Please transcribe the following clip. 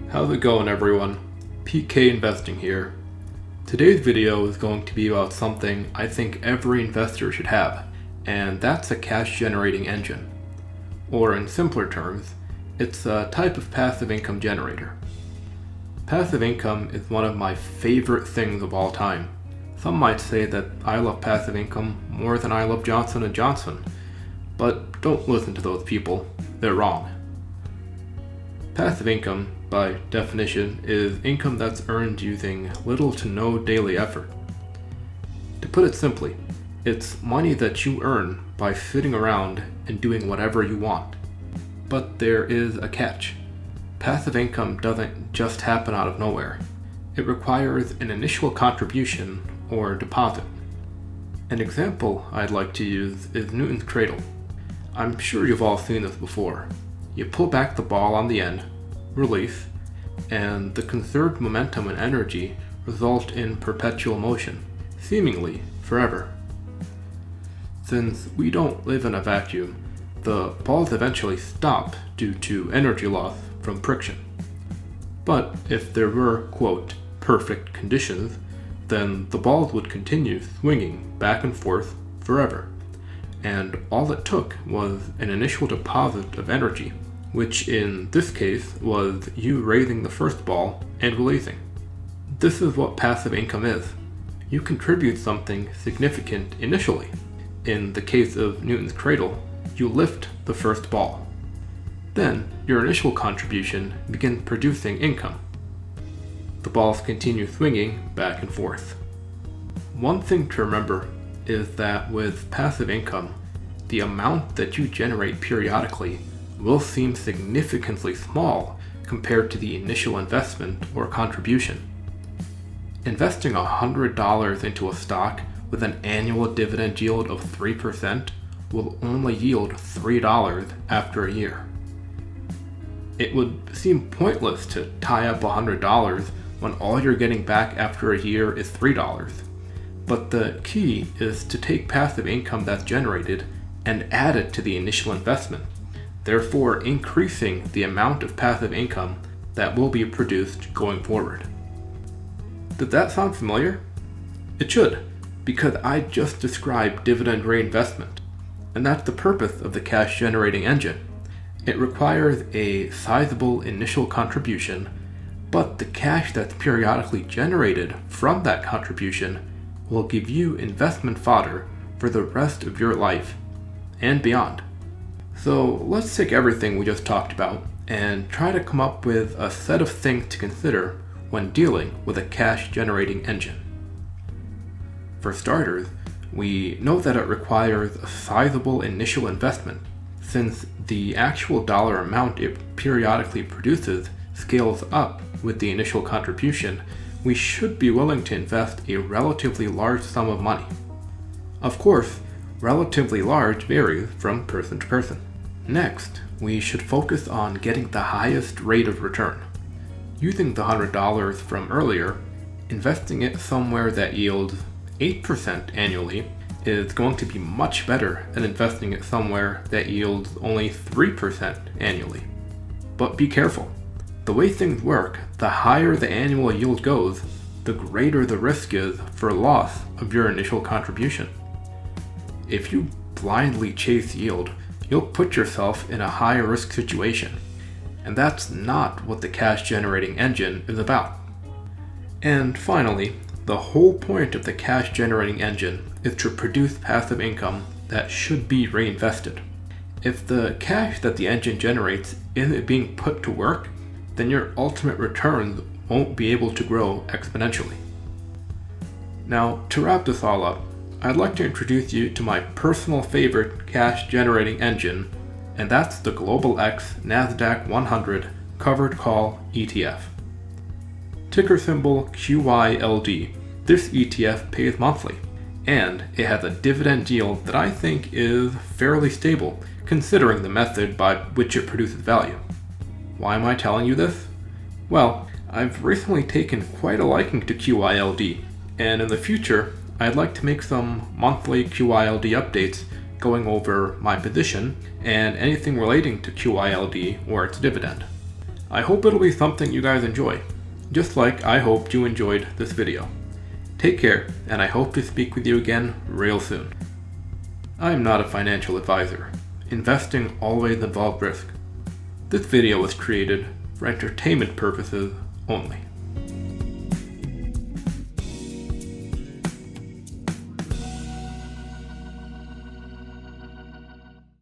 How's it going, everyone? PK Investing here. Today's video is going to be about something I think every investor should have, and that's a cash generating engine. Or in simpler terms, it's a type of passive income generator. Passive income is one of my favorite things of all time. Some might say that I love passive income more than I love Johnson & Johnson, but don't listen to those people, they're wrong. Passive income, by definition, is income that's earned using little to no daily effort. To put it simply, it's money that you earn by sitting around and doing whatever you want. But there is a catch. Passive income doesn't just happen out of nowhere. It requires an initial contribution or deposit. An example I'd like to use is Newton's cradle. I'm sure you've all seen this before. You pull back the ball on the end, release, and the conserved momentum and energy result in perpetual motion, seemingly forever. Since we don't live in a vacuum, the balls eventually stop due to energy loss from friction. But if there were, quote, perfect conditions, then the balls would continue swinging back and forth forever. And all it took was an initial deposit of energy, which in this case was you raising the first ball and releasing. This is what passive income is. You contribute something significant initially. In the case of Newton's cradle, you lift the first ball. Then your initial contribution begins producing income. The balls continue swinging back and forth. One thing to remember is that with passive income, the amount that you generate periodically will seem significantly small compared to the initial investment or contribution. Investing $100 into a stock with an annual dividend yield of 3% will only yield $3 after a year. It would seem pointless to tie up $100 when all you're getting back after a year is $3. But the key is to take passive income that's generated and add it to the initial investment, therefore increasing the amount of passive income that will be produced going forward. Did that sound familiar? It should, because I just described dividend reinvestment, and that's the purpose of the cash generating engine. It requires a sizable initial contribution, but the cash that's periodically generated from that contribution will give you investment fodder for the rest of your life and beyond. So let's take everything we just talked about and try to come up with a set of things to consider when dealing with a cash generating engine. For starters, we know that it requires a sizable initial investment, since the actual dollar amount it periodically produces scales up with the initial contribution. We should be willing to invest a relatively large sum of money. Of course, relatively large varies from person to person. Next, we should focus on getting the highest rate of return. Using the $100 from earlier, investing it somewhere that yields 8% annually is going to be much better than investing it somewhere that yields only 3% annually. But be careful. The way things work, the higher the annual yield goes, the greater the risk is for loss of your initial contribution. If you blindly chase yield, you'll put yourself in a high risk situation, and that's not what the cash generating engine is about. And finally, the whole point of the cash generating engine is to produce passive income that should be reinvested. If the cash that the engine generates isn't being put to work, then your ultimate returns won't be able to grow exponentially. Now, to wrap this all up, I'd like to introduce you to my personal favorite cash generating engine, and that's the Global X NASDAQ 100 Covered Call ETF. Ticker symbol QYLD. This ETF pays monthly, and it has a dividend yield that I think is fairly stable, considering the method by which it produces value. Why am I telling you this? Well, I've recently taken quite a liking to QYLD, and in the future, I'd like to make some monthly QYLD updates going over my position and anything relating to QYLD or its dividend. I hope it'll be something you guys enjoy, just like I hoped you enjoyed this video. Take care, and I hope to speak with you again real soon. I am not a financial advisor. Investing always involves risk. This video was created for entertainment purposes only.